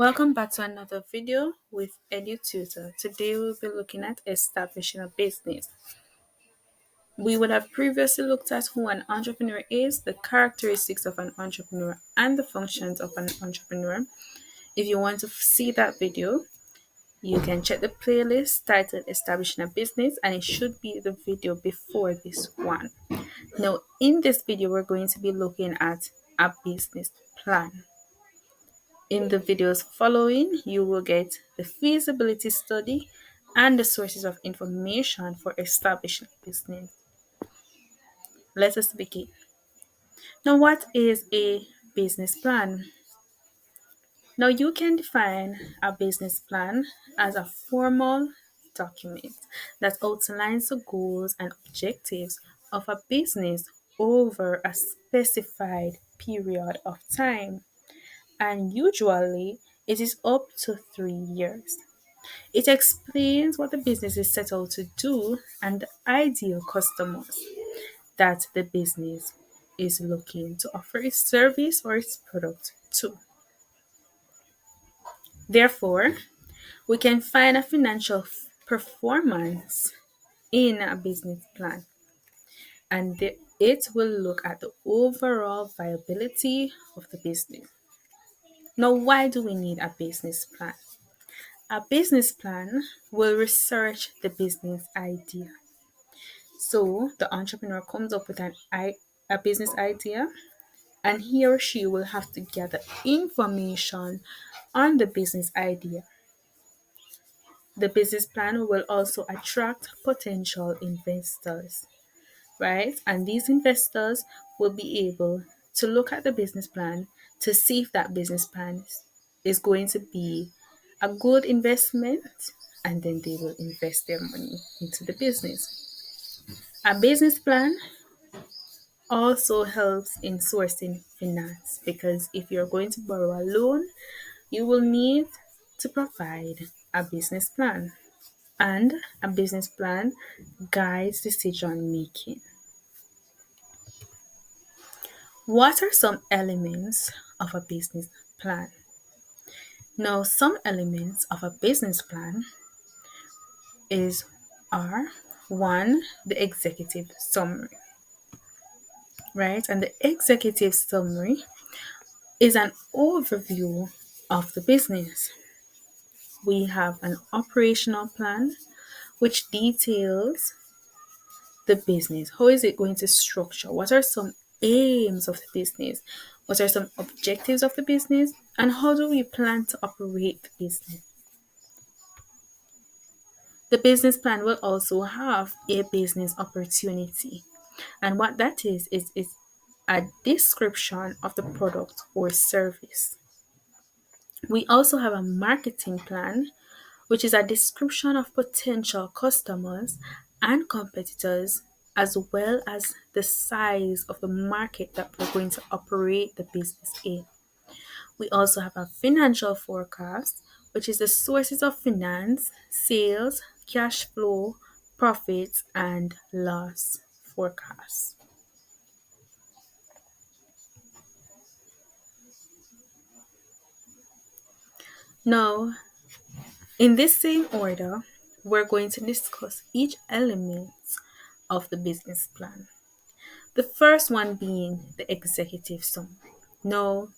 Welcome back to another video with EDU-Tutor. Today we'll be looking at establishing a business. We would have previously looked at who an entrepreneur is, the characteristics of an entrepreneur, and the functions of an entrepreneur. If you want to see that video, you can check the playlist titled Establishing a Business, and it should be the video before this one. Now, in this video, we're going to be looking at a business plan. In the videos following, you will get the feasibility study and the sources of information for establishing a business. Let us begin. Now, what is a business plan? Now, you can define a business plan as a formal document that outlines the goals and objectives of a business over a specified period of time, and usually it is up to 3 years. It explains what the business is set out to do and the ideal customers that the business is looking to offer its service or its product to. Therefore, we can find a financial performance in a business plan, and it will look at the overall viability of the business. Now, why do we need a business plan? A business plan will research the business idea. So the entrepreneur comes up with a business idea, and he or she will have to gather information on the business idea. The business plan will also attract potential investors, right? And these investors will be able to look at the business plan to see if that business plan is going to be a good investment, and then they will invest their money into the business. A business plan also helps in sourcing finance, because if you're going to borrow a loan, you will need to provide a business plan, and a business plan guides decision making. What are some elements of a business plan? Now, some elements of a business plan are one, the executive summary, right? And the executive summary is an overview of the business. We have an operational plan which details the business. How is it going to structure? What are some aims of the business? What are some objectives of the business? And how do we plan to operate the business? The business plan will also have a business opportunity. And what that is a description of the product or service. We also have a marketing plan, which is a description of potential customers and competitors, as well as the size of the market that we're going to operate the business in. We also have a financial forecast, which is the sources of finance, sales, cash flow, profits, and loss forecasts. Now, in this same order, we're going to discuss each element of the business plan. The first one being the executive summary. Now,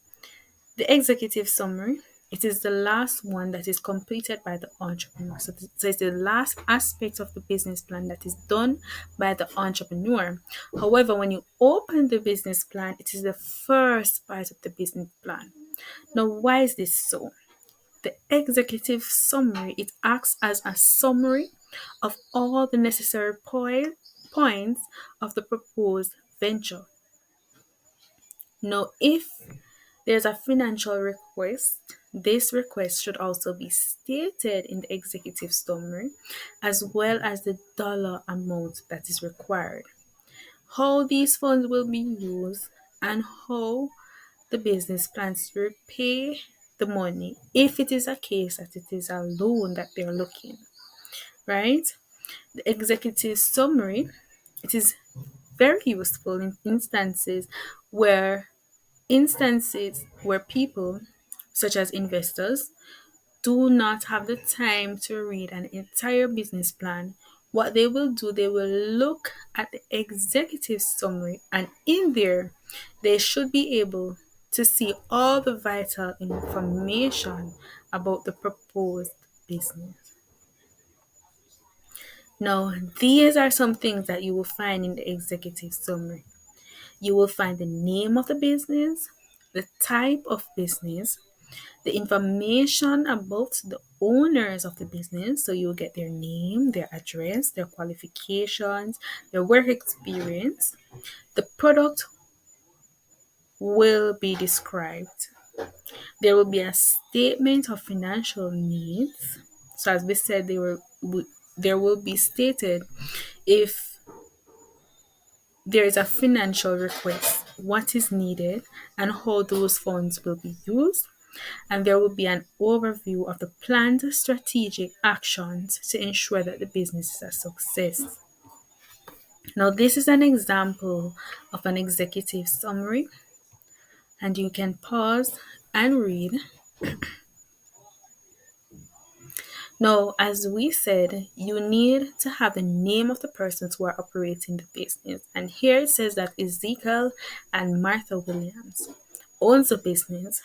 the executive summary, it is the last one that is completed by the entrepreneur. So it's the last aspect of the business plan that is done by the entrepreneur. However, when you open the business plan, it is the first part of the business plan. Now, why is this so? The executive summary, it acts as a summary of all the necessary points of the proposed venture. Now, if there's a financial request, this request should also be stated in the executive summary, as well as the dollar amount that is required, how these funds will be used, and how the business plans to repay the money if it is a case that it is a loan that they're looking, right? The executive summary, it is very useful in instances where people such as investors, do not have the time to read an entire business plan. What they will do, they will look at the executive summary, and in there, they should be able to see all the vital information about the proposed business. Now, these are some things that you will find in the executive summary. You will find the name of the business, the type of business, the information about the owners of the business. So you'll get their name, their address, their qualifications, their work experience. The product will be described. There will be a statement of financial needs. So as we said, there will be stated if there is a financial request, what is needed, and how those funds will be used. And there will be an overview of the planned strategic actions to ensure that the business is a success. Now, this is an example of an executive summary, and you can pause and read. Now, as we said, you need to have the name of the persons who are operating the business. And here it says that Ezekiel and Martha Williams owns the business,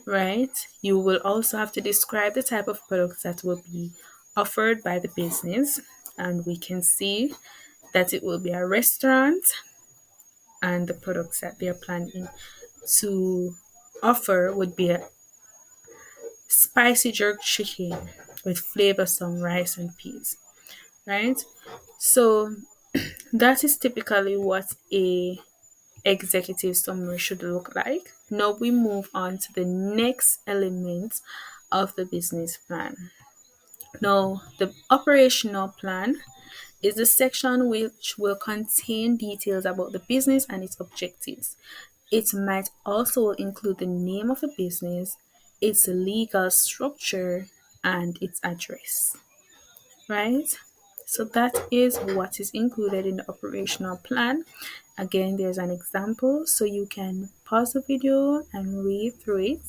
right? You will also have to describe the type of products that will be offered by the business. And we can see that it will be a restaurant, and the products that they're planning to offer would be a spicy jerk chicken with flavorsome rice and peas, right? So that is typically what a executive summary should look like. Now we move on to the next element of the business plan. Now, the operational plan is the section which will contain details about the business and its objectives. It might also include the name of the business, its legal structure, and its address, right? So that is what is included in the operational plan. Again, there's an example, so you can pause the video and read through it.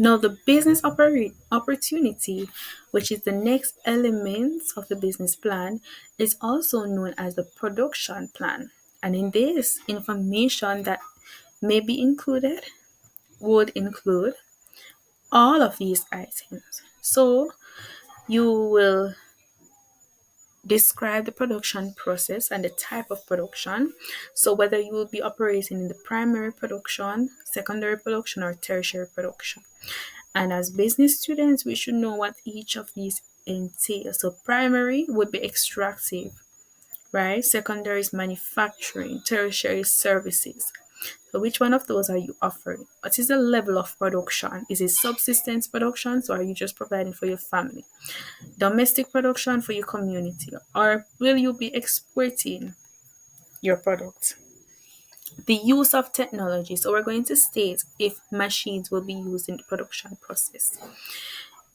Now, the business opportunity, which is the next element of the business plan, is also known as the production plan. And in this, information that may be included would include all of these items. So, you will describe the production process and the type of production. So, whether you will be operating in the primary production, secondary production, or tertiary production. And as business students, we should know what each of these entail. So, primary would be extractive, right? Secondary is manufacturing, tertiary is services. So, which one of those are you offering? What is the level of production? Is it subsistence production, or are you just providing for your family? Domestic production for your community, or will you be exporting your product? The use of technology. So we're going to state if machines will be used in the production process.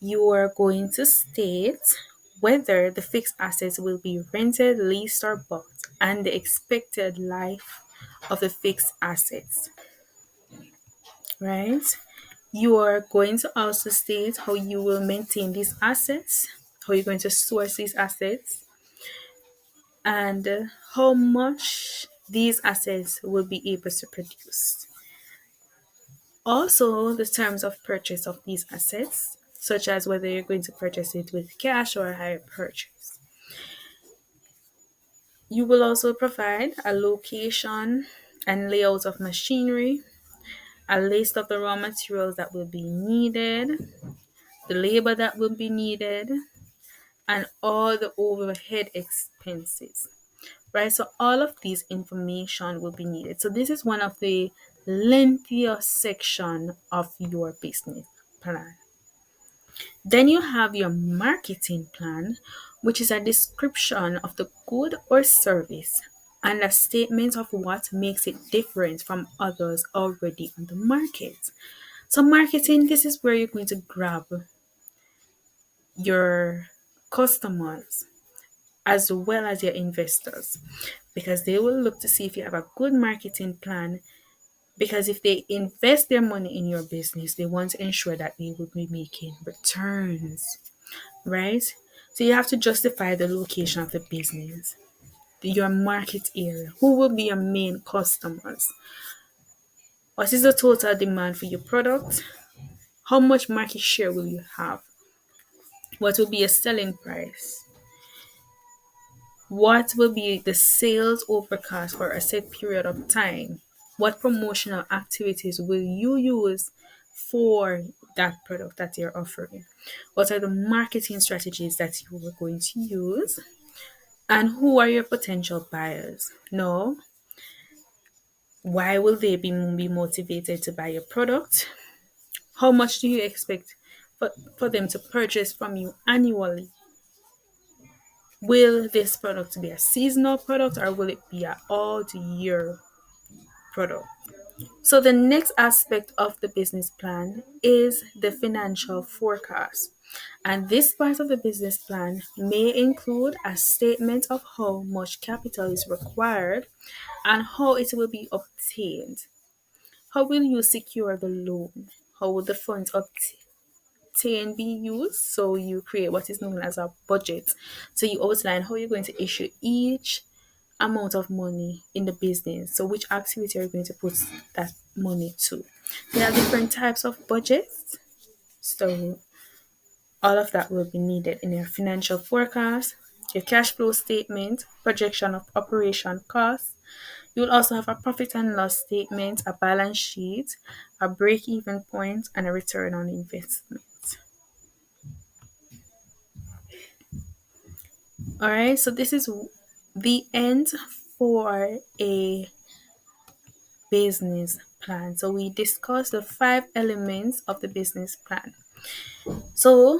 You are going to state whether the fixed assets will be rented, leased, or bought, and the expected life of the fixed assets, right? You are going to also state how you will maintain these assets, how you're going to source these assets, and how much these assets will be able to produce. Also, the terms of purchase of these assets, such as whether you're going to purchase it with cash or a hire purchase. You will also provide a location and layout of machinery, a list of the raw materials that will be needed, the labor that will be needed, and all the overhead expenses, right? So all of these information will be needed. So this is one of the lengthier section of your business plan. Then you have your marketing plan, which is a description of the good or service and a statement of what makes it different from others already on the market. So marketing, this is where you're going to grab your customers. as well as your investors, because they will look to see if you have a good marketing plan. Because if they invest their money in your business, they want to ensure that they will be making returns, right? So you have to justify the location of the business, your market area, who will be your main customers, what is the total demand for your product, how much market share will you have, what will be your selling price, what will be the sales overcast for a set period of time, what promotional activities will you use for that product that you're offering, what are the marketing strategies that you are going to use, and who are your potential buyers. No, why will they be motivated to buy your product? How much do you expect for them to purchase from you annually? Will this product be a seasonal product or will it be an all year product? So, the next aspect of the business plan is the financial forecast. And this part of the business plan may include a statement of how much capital is required and how it will be obtained. How will you secure the loan? How will the funds obtained be used? So you create what is known as a budget. So you outline how you're going to issue each amount of money in the business. So which activity are you going to put that money to? There are different types of budgets. So all of that will be needed in your financial forecast, your cash flow statement, projection of operation costs. You'll also have a profit and loss statement, a balance sheet, a break even point, and a return on investment. All right, so this is the end for a business plan. So we discussed the 5 elements of the business plan. So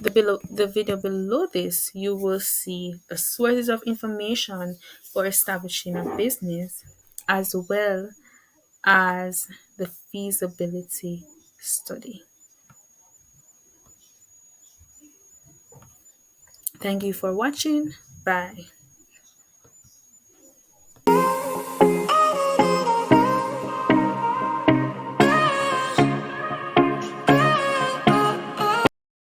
the video below this, you will see the sources of information for establishing a business, as well as the feasibility study. Thank you for watching. Bye.